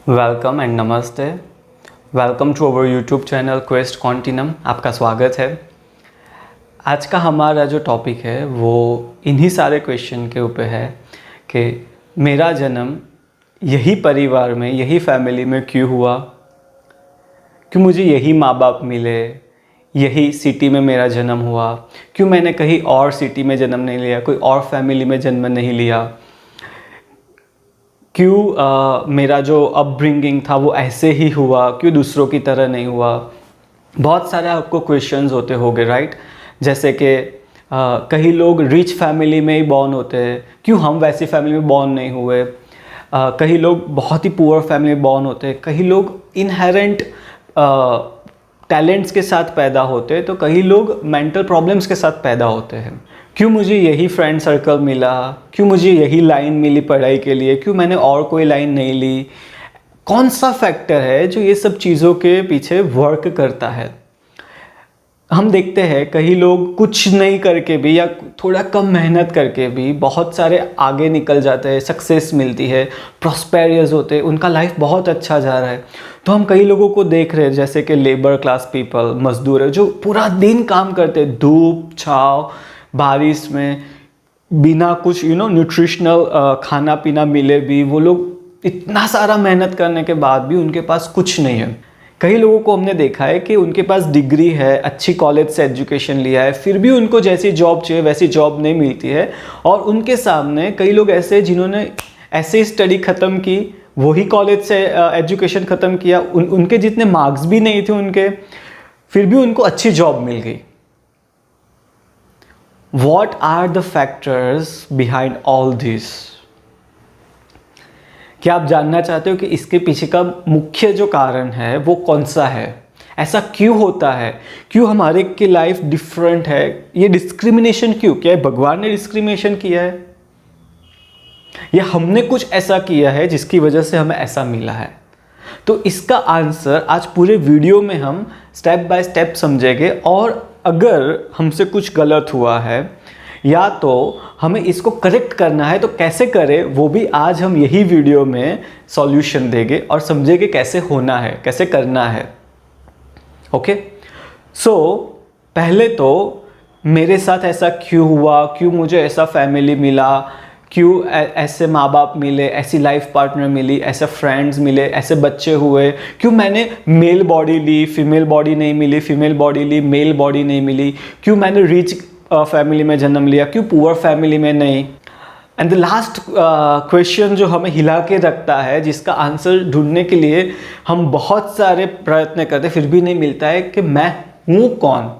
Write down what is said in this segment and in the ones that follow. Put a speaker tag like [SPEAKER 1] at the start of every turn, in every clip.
[SPEAKER 1] Welcome and namaste. Welcome to our YouTube channel quest continuum. आपका स्वागत है। आज का हमारा जो टॉपिक है वो इन्हीं सारे क्वेश्चन के ऊपर है कि मेरा जन्म यही परिवार में, यही फैमिली में क्यों हुआ, क्यों मुझे यही माँ बाप मिले, यही सिटी में मेरा जन्म हुआ, क्यों मैंने कहीं और सिटी में जन्म नहीं लिया, कोई और फैमिली में जन्म नहीं लिया, क्यों मेरा जो अपब्रिंगिंग था वो ऐसे ही हुआ, क्यों दूसरों की तरह नहीं हुआ। बहुत सारे आपको क्वेश्चंस होते होंगे, राइट। जैसे कि कई लोग रिच फैमिली में ही बॉर्न होते हैं, क्यों हम वैसी फैमिली में बॉर्न नहीं हुए। कई लोग बहुत ही पुअर फैमिली में बॉर्न होते हैं, कई लोग इनहेरेंट टैलेंट्स के साथ पैदा होते हैं, तो कई लोग मेंटल प्रॉब्लम्स के साथ पैदा होते हैं। क्यों मुझे यही फ्रेंड सर्कल मिला, क्यों मुझे यही लाइन मिली पढ़ाई के लिए, क्यों मैंने और कोई लाइन नहीं ली। कौन सा फैक्टर है जो ये सब चीज़ों के पीछे वर्क करता है। हम देखते हैं कई लोग कुछ नहीं करके भी या थोड़ा कम मेहनत करके भी बहुत सारे आगे निकल जाते हैं, सक्सेस मिलती है, प्रॉस्पेरियस होते हैं, उनका लाइफ बहुत अच्छा जा रहा है। तो हम कई लोगों को देख रहे हैं जैसे कि लेबर क्लास पीपल, मजदूर है, जो पूरा दिन काम करते हैं, धूप छाँव बारिश में, बिना कुछ न्यूट्रिशनल खाना पीना मिले भी वो लोग इतना सारा मेहनत करने के बाद भी उनके पास कुछ नहीं है। कई लोगों को हमने देखा है कि उनके पास डिग्री है, अच्छी कॉलेज से एजुकेशन लिया है, फिर भी उनको जैसी जॉब चाहिए वैसी जॉब नहीं मिलती है। और उनके सामने कई लोग ऐसे जिन्होंने ऐसे स्टडी ख़त्म की, वही कॉलेज से एजुकेशन ख़त्म किया, उनके जितने मार्क्स भी नहीं थे उनके, फिर भी उनको अच्छी जॉब मिल गई। What are the factors behind all this? क्या आप जानना चाहते हो कि इसके पीछे का मुख्य जो कारण है वो कौन सा है? ऐसा क्यों होता है? क्यों हमारे की लाइफ डिफरेंट है? ये डिस्क्रिमिनेशन क्यों? क्या भगवान ने डिस्क्रिमिनेशन किया है या हमने कुछ ऐसा किया है जिसकी वजह से हमें ऐसा मिला है? तो इसका आंसर आज पूरे वीडियो में हम स्टेप बाय स्टेप समझेंगे। और अगर हमसे कुछ गलत हुआ है या तो हमें इसको करेक्ट करना है तो कैसे करें, वो भी आज हम यही वीडियो में सॉल्यूशन देंगे और समझेंगे कैसे होना है, कैसे करना है। ओके, सो पहले तो मेरे साथ ऐसा क्यों हुआ, क्यों मुझे ऐसा फैमिली मिला, क्यों ऐसे माँ बाप मिले, ऐसी लाइफ पार्टनर मिली, ऐसे फ्रेंड्स मिले, ऐसे बच्चे हुए, क्यों मैंने मेल बॉडी ली, फीमेल बॉडी नहीं मिली, फीमेल बॉडी ली, मेल बॉडी नहीं मिली, क्यों मैंने रिच फैमिली में जन्म लिया, क्यों पुअर फैमिली में नहीं। एंड द लास्ट क्वेश्चन जो हमें हिला के रखता है, जिसका आंसर ढूंढने के लिए हम बहुत सारे प्रयत्न करते फिर भी नहीं मिलता है, कि मैं हूँ कौन,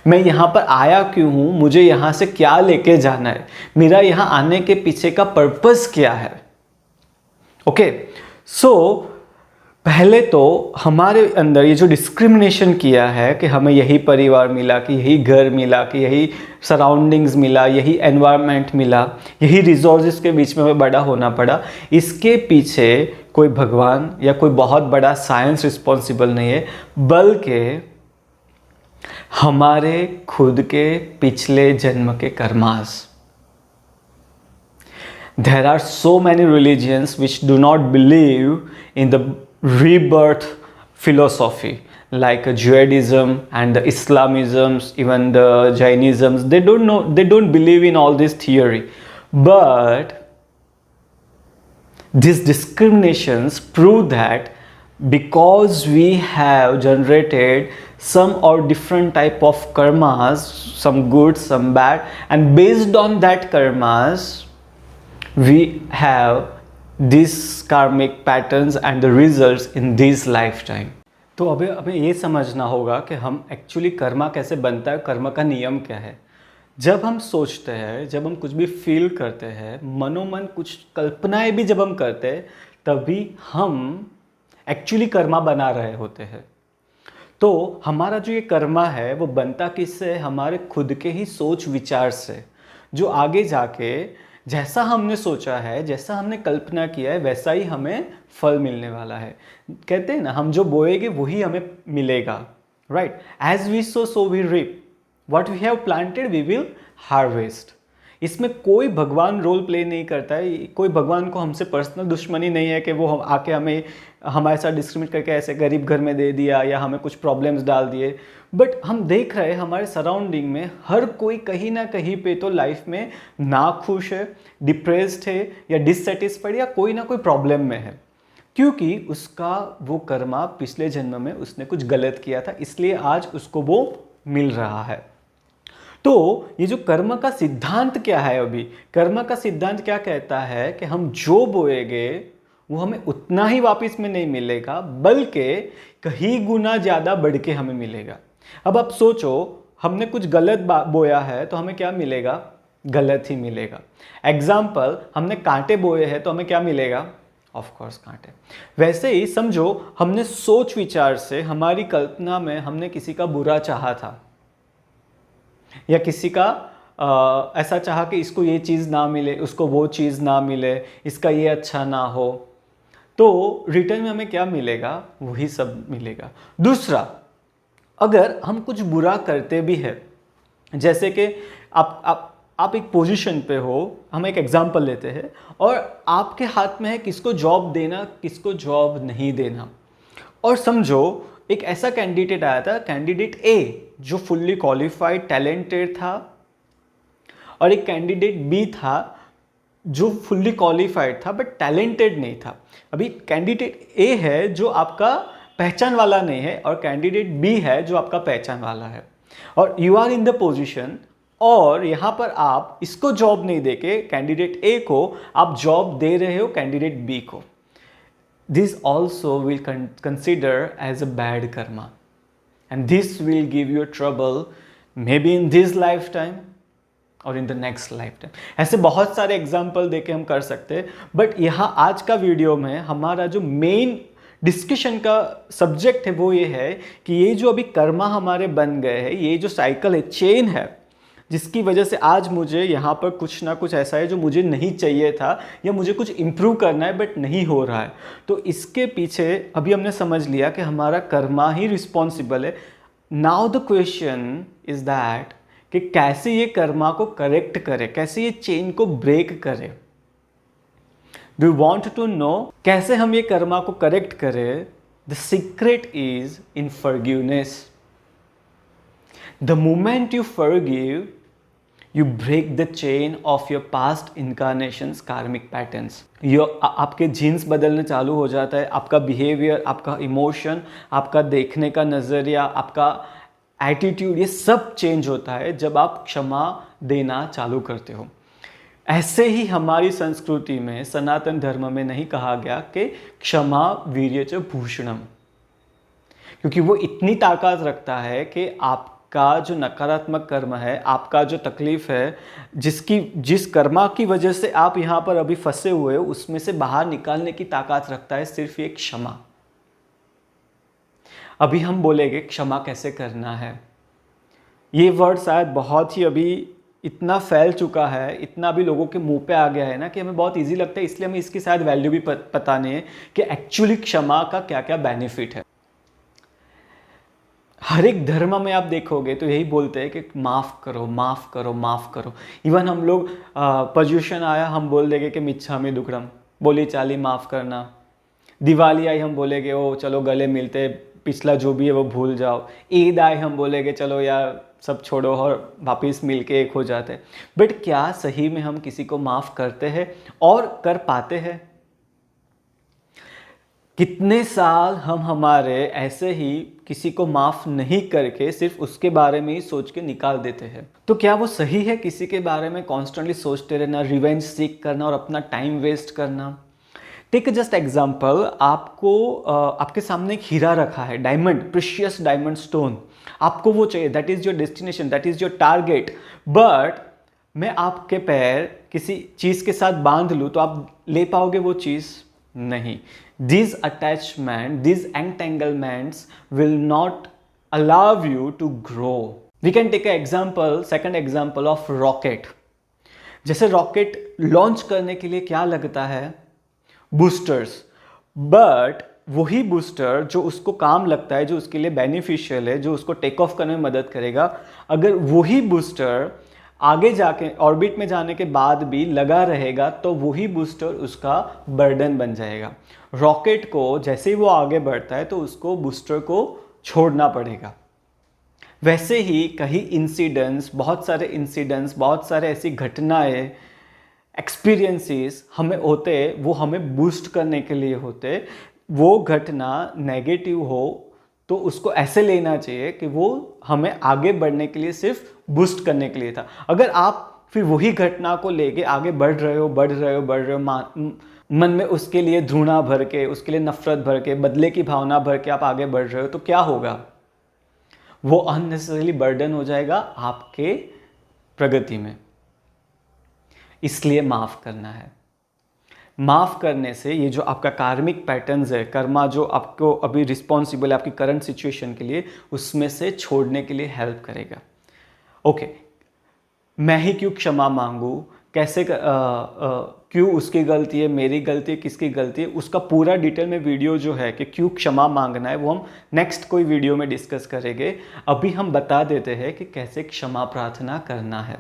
[SPEAKER 1] मैं यहाँ पर आया क्यों हूँ, मुझे यहाँ से क्या लेके जाना है, मेरा यहाँ आने के पीछे का पर्पस क्या है। ओके, सो पहले तो हमारे अंदर ये जो डिस्क्रिमिनेशन किया है कि हमें यही परिवार मिला, कि यही घर मिला, कि यही सराउंडिंग्स मिला, यही एनवायरनमेंट मिला, यही रिसोर्सेज के बीच में हमें बड़ा होना पड़ा, इसके पीछे कोई भगवान या कोई बहुत बड़ा साइंस रिस्पॉन्सिबल नहीं है, बल्कि हमारे खुद के पिछले जन्म के karmas. There are so many religions which do not believe in the rebirth philosophy, like Judaism and the Islamisms, even the Jainisms. They don't believe in all this theory. But these discriminations prove that because we have generated some or different type of karmas, some good, some bad, and based on that karmas we have these karmic patterns and the results in this lifetime. तो अभी हमें ये समझना होगा कि हम actually Karma कैसे बनता है, कर्म का नियम क्या है। जब हम सोचते हैं, जब हम कुछ भी फील करते हैं, मनोमन कुछ कल्पनाएं भी जब हम करते हैं, तभी हम एक्चुअली कर्मा बना रहे होते हैं। तो हमारा जो ये कर्मा है वो बनता किससे? हमारे खुद के ही सोच विचार से, जो आगे जाके जैसा हमने सोचा है, जैसा हमने कल्पना किया है, वैसा ही हमें फल मिलने वाला है। कहते हैं ना, हम जो बोएंगे वही हमें मिलेगा, right. As we sow we reap, what we have planted we will harvest. इसमें कोई भगवान रोल प्ले नहीं करता है, कोई भगवान को हमसे पर्सनल दुश्मनी नहीं है कि वो हम आके हमें हमारे साथ डिस्क्रिमिनेट करके ऐसे गरीब घर में दे दिया या हमें कुछ प्रॉब्लम्स डाल दिए। बट हम देख रहे हैं हमारे सराउंडिंग में हर कोई कहीं ना कहीं पे तो लाइफ में नाखुश है, डिप्रेस्ड है या डिससेटिस्फाइड या कोई ना कोई प्रॉब्लम में है, क्योंकि उसका वो कर्मा पिछले जन्म में उसने कुछ गलत किया था, इसलिए आज उसको वो मिल रहा है। तो ये जो कर्म का सिद्धांत क्या है, अभी कर्म का सिद्धांत क्या कहता है कि हम जो बोएंगे वो हमें उतना ही वापस में नहीं मिलेगा, बल्कि कहीं गुना ज़्यादा बढ़ के हमें मिलेगा। अब आप सोचो, हमने कुछ गलत बोया है तो हमें क्या मिलेगा? गलत ही मिलेगा। एग्जाम्पल, हमने कांटे बोए हैं तो हमें क्या मिलेगा? ऑफ कोर्स कांटे। वैसे ही समझो, हमने सोच विचार से, हमारी कल्पना में हमने किसी का बुरा चाहा था या किसी का ऐसा चाहा कि इसको ये चीज़ ना मिले, उसको वो चीज़ ना मिले, इसका ये अच्छा ना हो, तो रिटर्न में हमें क्या मिलेगा? वही सब मिलेगा। दूसरा, अगर हम कुछ बुरा करते भी है, जैसे कि आप एक पोजीशन पे हो, हम एक एग्जांपल लेते हैं, और आपके हाथ में है किसको जॉब देना, किसको जॉब नहीं देना। और समझो एक ऐसा कैंडिडेट आया था, कैंडिडेट ए, जो फुल्ली क्वालिफाइड टैलेंटेड था, और एक कैंडिडेट बी था जो फुल्ली क्वालिफाइड था बट टैलेंटेड नहीं था। अभी कैंडिडेट ए है जो आपका पहचान वाला नहीं है, और कैंडिडेट बी है जो आपका पहचान वाला है, और you are in the position, और यहाँ पर आप इसको जॉब नहीं देके कैंडिडेट ए को आप जॉब दे रहे हो कैंडिडेट बी को। This also will consider as a bad karma, and this will give you trouble may be in this life time और in the next life time. ऐसे बहुत सारे एग्जाम्पल देके हम कर सकते हैं, बट यहाँ आज का वीडियो में हमारा जो मेन डिस्कशन का सब्जेक्ट है वो ये है कि ये जो अभी कर्मा हमारे बन गए हैं, ये जो साइकिल है, चेन है, जिसकी वजह से आज मुझे यहाँ पर कुछ ना कुछ ऐसा है जो मुझे नहीं चाहिए था या मुझे कुछ इम्प्रूव करना है बट नहीं हो रहा है, तो इसके पीछे अभी हमने समझ लिया कि हमारा कर्मा ही रिस्पॉन्सिबल है। Now the question is that कि कैसे ये कर्मा को करेक्ट करे, कैसे ये चेन को ब्रेक करे। Do you want to know कैसे हम ये कर्मा को करेक्ट करें? The secret is in forgiveness. The moment you forgive, you break the chain of your past incarnations karmic patterns। आपके जीन्स बदलने चालू हो जाता है, आपका बिहेवियर, आपका इमोशन, आपका देखने का नज़रिया, आपका एटीट्यूड, ये सब चेंज होता है जब आप क्षमा देना चालू करते हो। ऐसे ही हमारी संस्कृति में, सनातन धर्म में नहीं कहा गया कि क्षमा वीर्यच भूषणम, क्योंकि वो इतनी ताकत रखता है कि आपका जो नकारात्मक कर्म है, आपका जो तकलीफ है, जिस कर्मा की वजह से आप यहाँ पर अभी फंसे हुए हो, उसमें से बाहर निकालने की ताकत रखता है सिर्फ ये क्षमा। अभी हम बोलेंगे क्षमा कैसे करना है। ये वर्ड शायद बहुत ही अभी इतना फैल चुका है, इतना भी लोगों के मुंह पे आ गया है ना, कि हमें बहुत इजी लगता है, इसलिए हमें इसकी शायद वैल्यू भी पता नहीं है कि एक्चुअली क्षमा का क्या क्या बेनिफिट है। हर एक धर्म में आप देखोगे तो यही बोलते हैं कि माफ़ करो, माफ़ करो, माफ़ करो। इवन हम लोग पोल्यूशन आया, हम बोल देंगे कि मिच्छामि दुक्कडम, बोली चाली माफ़ करना। दिवाली आई, हम बोलेंगे ओ चलो गले मिलते, पिछला जो भी है वो भूल जाओ। ईद आए, हम बोलेंगे चलो यार सब छोड़ो और वापस मिल के एक हो जाते। बट क्या सही में हम किसी को माफ़ करते हैं और कर पाते हैं? कितने साल हम हमारे ऐसे ही किसी को माफ़ नहीं करके सिर्फ उसके बारे में ही सोच के निकाल देते हैं। तो क्या वो सही है किसी के बारे में कॉन्स्टेंटली सोचते रहना, रिवेंज सीख करना और अपना टाइम वेस्ट करना? टेक जस्ट एग्जाम्पल, आपको आपके सामने एक हीरा रखा है, डायमंड, प्रीशियस डायमंड स्टोन, आपको वो चाहिए, that is your destination, that is your target. But मैं आपके पैर किसी चीज़ के साथ बांध लूँ तो आप ले पाओगे वो चीज़? नहीं। These attachment, these entanglements will not allow you to grow. We can take an example, second example of rocket. जैसे रॉकेट लॉन्च करने के लिए क्या लगता है? बूस्टर्स। बट वही बूस्टर जो उसको काम लगता है, जो उसके लिए बेनिफिशियल है, जो उसको टेक ऑफ करने में मदद करेगा, अगर वही बूस्टर आगे जाके ऑर्बिट में जाने के बाद भी लगा रहेगा तो वही बूस्टर उसका बर्डन बन जाएगा। रॉकेट को जैसे ही वो आगे बढ़ता है तो उसको बूस्टर को छोड़ना पड़ेगा। वैसे ही कई इंसिडेंट्स, बहुत सारे ऐसी घटनाएं, एक्सपीरियंसेस हमें होते, वो हमें बूस्ट करने के लिए होते। वो घटना नेगेटिव हो तो उसको ऐसे लेना चाहिए कि वो हमें आगे बढ़ने के लिए सिर्फ बूस्ट करने के लिए था। अगर आप फिर वही घटना को लेके आगे बढ़ रहे हो मन में उसके लिए घृणा भर के, उसके लिए नफरत भर के, बदले की भावना भर के आप आगे बढ़ रहे हो तो क्या होगा? वो अननेसेसरीली बर्डन हो जाएगा आपके प्रगति में। इसलिए माफ करना है। माफ करने से ये जो आपका कार्मिक पैटर्न्स है, कर्मा जो आपको अभी रिस्पॉन्सिबल है आपकी करंट सिचुएशन के लिए, उसमें से छोड़ने के लिए हेल्प करेगा। ओके, मैं ही क्यों क्षमा मांगू, कैसे क्यों उसकी गलती है, मेरी गलती है, किसकी गलती है, उसका पूरा डिटेल में वीडियो जो है कि क्यों क्षमा मांगना है वो हम नेक्स्ट कोई वीडियो में डिस्कस करेंगे। अभी हम बता देते हैं कि कैसे क्षमा प्रार्थना करना है,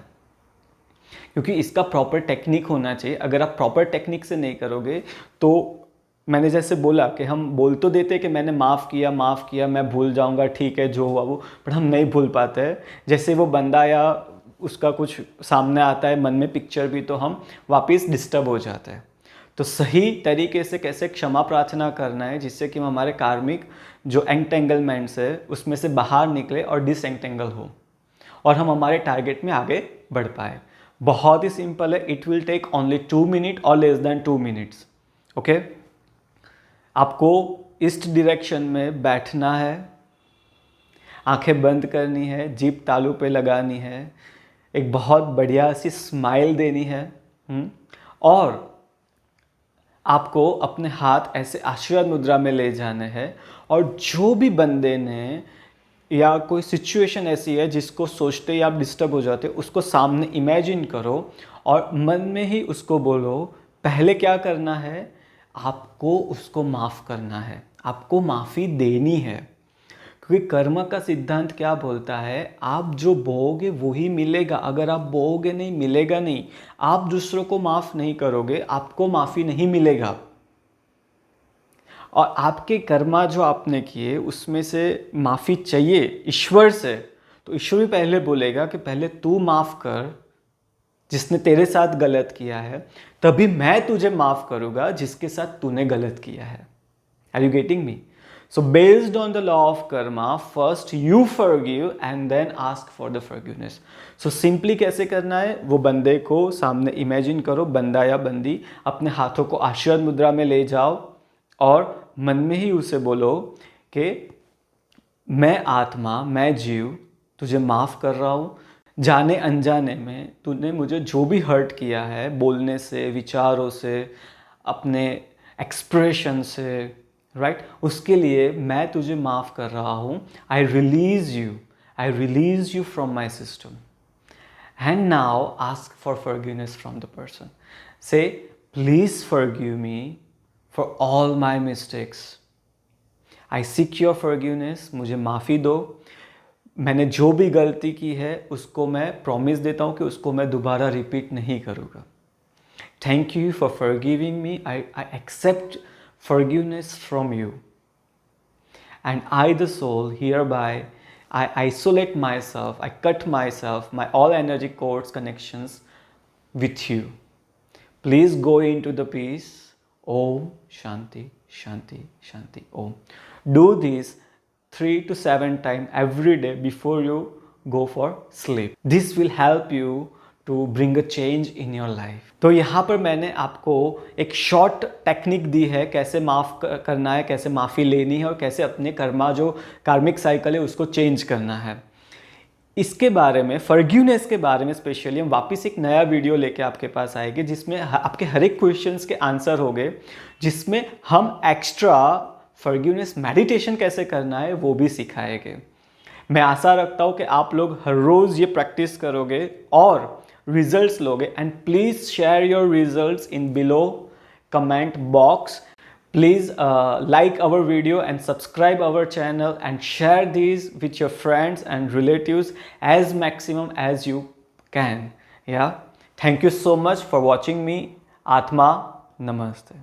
[SPEAKER 1] क्योंकि इसका प्रॉपर टेक्निक होना चाहिए। अगर आप प्रॉपर टेक्निक से नहीं करोगे तो मैंने जैसे बोला कि हम बोल तो देते कि मैंने माफ़ किया, मैं भूल जाऊंगा, ठीक है जो हुआ वो, पर हम नहीं भूल पाते हैं। जैसे वो बंदा या उसका कुछ सामने आता है मन में पिक्चर भी, तो हम वापस डिस्टर्ब हो जाते हैं। तो सही तरीके से कैसे क्षमा प्रार्थना करना है जिससे कि हम हमारे कार्मिक जो एंटेंगलमेंट्स है उसमें से बाहर निकले और डिसएंटेंगल हो और हम हमारे टारगेट में आगे बढ़ पाए। बहुत ही सिंपल है। It will take only 2 minute और लेस देन 2 मिनट्स। ओके, आपको ईस्ट डायरेक्शन में बैठना है, आंखें बंद करनी है, जीभ तालू पे लगानी है, एक बहुत बढ़िया सी स्माइल देनी है और आपको अपने हाथ ऐसे आशीर्वाद मुद्रा में ले जाने हैं और जो भी बंदे ने या कोई सिचुएशन ऐसी है जिसको सोचते ही आप डिस्टर्ब हो जाते हो, उसको सामने इमेजिन करो और मन में ही उसको बोलो। पहले क्या करना है, आपको उसको माफ़ करना है, आपको माफ़ी देनी है, क्योंकि कर्म का सिद्धांत क्या बोलता है, आप जो बोओगे वही मिलेगा। अगर आप बोओगे नहीं, मिलेगा नहीं। आप दूसरों को माफ़ नहीं करोगे, आपको माफ़ी नहीं मिलेगा। और आपके कर्मा जो आपने किए उसमें से माफ़ी चाहिए ईश्वर से, तो ईश्वर भी पहले बोलेगा कि पहले तू माफ़ कर जिसने तेरे साथ गलत किया है, तभी मैं तुझे माफ़ करूँगा जिसके साथ तूने गलत किया है। Are you getting me? So based on the law of karma, first you forgive and then ask for the forgiveness. So simply कैसे करना है, वो बंदे को सामने इमेजिन करो, बंदा या बंदी, अपने हाथों को आशीर्वाद मुद्रा में ले जाओ और मन में ही उसे बोलो कि मैं आत्मा, मैं जीव तुझे माफ़ कर रहा हूँ। जाने अनजाने में तूने मुझे जो भी हर्ट किया है, बोलने से, विचारों से, अपने एक्सप्रेशन से, राइट, उसके लिए मैं तुझे माफ़ कर रहा हूँ। I release you from my system and now ask for forgiveness from the person. Say please forgive me for all my mistakes. I seek your forgiveness. मुझे माफ़ी दो। मैंने जो भी गलती की है उसको मैं प्रॉमिस देता हूँ कि उसको मैं दोबारा रिपीट नहीं करूँगा। Thank you for forgiving me. I accept forgiveness from you. And I, the soul, hereby I isolate myself, I cut myself, my all energy cords connections with you. Please go into the peace. Om Shanti Shanti Shanti Om. Do this 3 to 7 times every day before you go for sleep. This will help you to bring a change in your life. तो यहाँ पर मैंने आपको एक short technique दी है कैसे माफ़ करना है, कैसे माफ़ी लेनी है और कैसे अपने कर्मा जो कार्मिक साइकिल है उसको चेंज करना है। इसके बारे में, फॉरगिवनेस के बारे में स्पेशली हम वापस एक नया वीडियो लेके आपके पास आएंगे जिसमें आपके हर एक क्वेश्चंस के आंसर होंगे, जिसमें हम एक्स्ट्रा फॉरगिवनेस मेडिटेशन कैसे करना है वो भी सिखाएंगे। मैं आशा रखता हूँ कि आप लोग हर रोज़ ये प्रैक्टिस करोगे और रिजल्ट्स लोगे। And please share your results in below comment box. Please like our video and subscribe our channel and share these with your friends and relatives as maximum as you can. Yeah. Thank you so much for watching me. Atma, namaste.